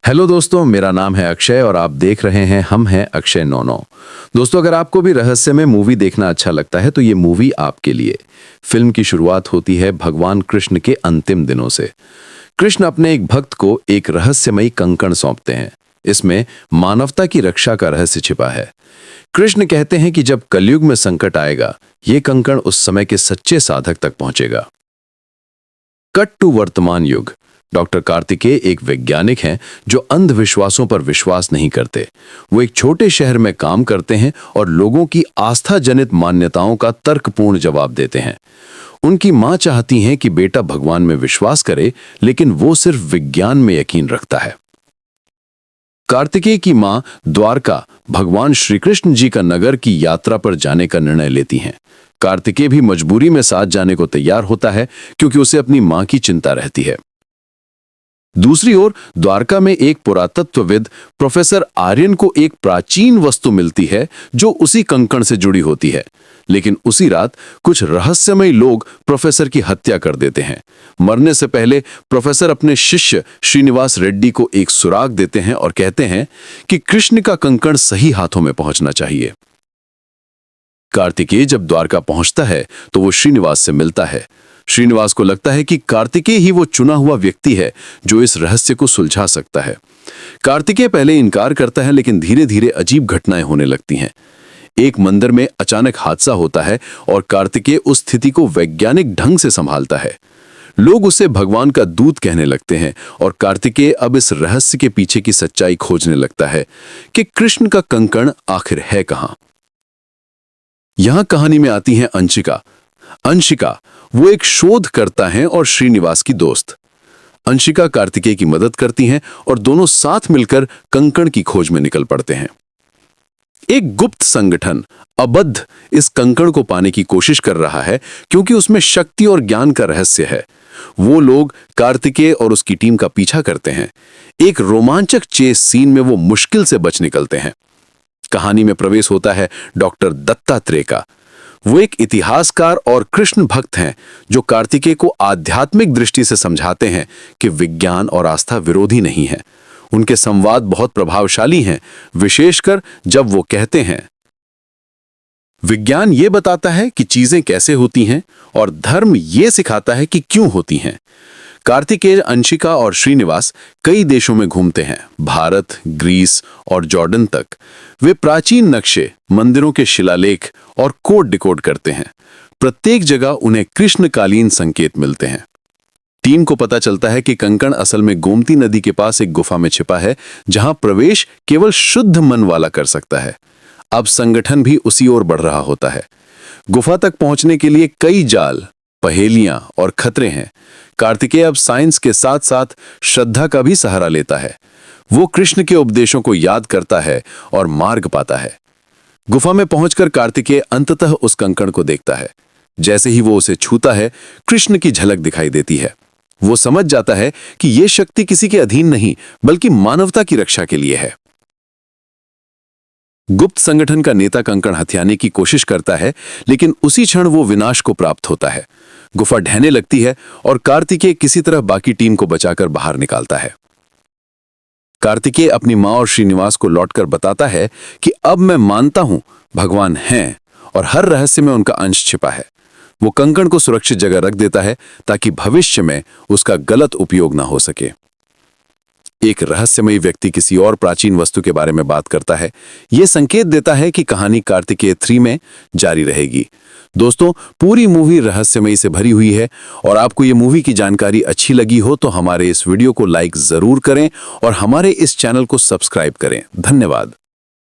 Hello दोस्तों, मेरा नाम है अक्षय और आप देख रहे हैं हम हैं अक्षय 99। दोस्तों, अगर आपको भी रहस्यमय मूवी देखना अच्छा लगता है तो ये मूवी आपके लिए। फिल्म की शुरुआत होती है भगवान कृष्ण के अंतिम दिनों से। कृष्ण अपने एक भक्त को एक रहस्यमयी कंकण सौंपते हैं। इसमें मानवता की रक्षा का रहस्य छिपा है। कृष्ण कहते हैं कि जब कलयुग में संकट आएगा, ये कंकण उस समय के सच्चे साधक तक पहुंचेगा। कट टू वर्तमान युग। डॉक्टर कार्तिकेय एक वैज्ञानिक हैं जो अंधविश्वासों पर विश्वास नहीं करते। वो एक छोटे शहर में काम करते हैं और लोगों की आस्था जनित मान्यताओं का तर्कपूर्ण जवाब देते हैं। उनकी मां चाहती हैं कि बेटा भगवान में विश्वास करे, लेकिन वो सिर्फ विज्ञान में यकीन रखता है। कार्तिकेय की मां द्वारका भगवान श्री कृष्ण जी का नगर की यात्रा पर जाने का निर्णय लेती हैं। कार्तिकेय भी मजबूरी में साथ जाने को तैयार होता है क्योंकि उसे अपनी मां की चिंता रहती है। दूसरी ओर द्वारका में एक पुरातत्वविद प्रोफेसर आर्यन को एक प्राचीन वस्तु मिलती है जो उसी कंकण से जुड़ी होती है। लेकिन उसी रात कुछ रहस्यमयी लोग प्रोफेसर की हत्या कर देते हैं। मरने से पहले प्रोफेसर अपने शिष्य श्रीनिवास रेड्डी को एक सुराग देते हैं और कहते हैं कि कृष्ण का कंकण सही हाथों में पहुंचना चाहिए। कार्तिकेय जब द्वारका पहुंचता है तो वो श्रीनिवास से मिलता है। श्रीनिवास को लगता है कि कार्तिकेय ही वो चुना हुआ व्यक्ति है जो इस रहस्य को सुलझा सकता है। कार्तिकेय पहले इनकार करता है, लेकिन धीरे धीरे अजीब घटनाएं होने लगती हैं। एक मंदिर में अचानक हादसा होता है और कार्तिकेय उस स्थिति को वैज्ञानिक ढंग से संभालता है। लोग उसे भगवान का दूत कहने लगते हैं और कार्तिकेय अब इस रहस्य के पीछे की सच्चाई खोजने लगता है कि कृष्ण का कंकण आखिर है कहां। यहां कहानी में आती है अंशिका। अंशिका वो एक शोधकर्ता हैं और श्रीनिवास की दोस्त। अंशिका कार्तिकेय की मदद करती हैं और दोनों साथ मिलकर कंकण की खोज में निकल पड़ते हैं। एक गुप्त संगठन अबद्ध इस कंकण को पाने की कोशिश कर रहा है क्योंकि उसमें शक्ति और ज्ञान का रहस्य है। वो लोग कार्तिकेय और उसकी टीम का पीछा करते हैं। एक रोमांचक चेस सीन में वो मुश्किल से बच निकलते हैं। कहानी में प्रवेश होता है डॉक्टर दत्तात्रेय का। वो एक इतिहासकार और कृष्ण भक्त हैं जो कार्तिकेय को आध्यात्मिक दृष्टि से समझाते हैं कि विज्ञान और आस्था विरोधी नहीं है। उनके संवाद बहुत प्रभावशाली हैं, विशेषकर जब वो कहते हैं, विज्ञान ये बताता है कि चीजें कैसे होती हैं और धर्म ये सिखाता है कि क्यों होती हैं। कार्तिकेय, अंशिका और श्रीनिवास कई देशों में घूमते हैं, भारत, ग्रीस और जॉर्डन तक। वे प्राचीन नक्शे, मंदिरों के शिलालेख और कोड डिकोड करते हैं। प्रत्येक जगह उन्हें कृष्णकालीन संकेत मिलते हैं। टीम को पता चलता है कि कंकण असल में गोमती नदी के पास एक गुफा में छिपा है, जहां प्रवेश केवल शुद्ध मन वाला कर सकता है। अब संगठन भी उसी ओर बढ़ रहा होता है। गुफा तक पहुंचने के लिए कई जाल, पहेलियां और खतरे हैं। कार्तिकेय अब साइंस के साथ साथ श्रद्धा का भी सहारा लेता है। वो कृष्ण के उपदेशों को याद करता है और मार्ग पाता है। गुफा में पहुंचकर कार्तिकेय अंततः उस कंकण को देखता है। जैसे ही वो उसे छूता है, कृष्ण की झलक दिखाई देती है। वो समझ जाता है कि ये शक्ति किसी के अधीन नहीं, बल्कि मानवता की रक्षा के लिए है। गुप्त संगठन का नेता कंकण हथियाने की कोशिश करता है, लेकिन उसी क्षण वो विनाश को प्राप्त होता है। गुफा ढहने लगती है और कार्तिकेय किसी तरह बाकी टीम को बचाकर बाहर निकालता है। कार्तिकेय अपनी मां और श्रीनिवास को लौटकर बताता है कि अब मैं मानता हूं भगवान हैं और हर रहस्य में उनका अंश छिपा है। वो कंकण को सुरक्षित जगह रख देता है ताकि भविष्य में उसका गलत उपयोग ना हो सके। एक रहस्यमयी व्यक्ति किसी और प्राचीन वस्तु के बारे में बात करता है। यह संकेत देता है कि कहानी कार्तिकेय 3 में जारी रहेगी। दोस्तों, पूरी मूवी रहस्यमयी से भरी हुई है और आपको ये मूवी की जानकारी अच्छी लगी हो तो हमारे इस वीडियो को लाइक जरूर करें और हमारे इस चैनल को सब्सक्राइब करें। धन्यवाद।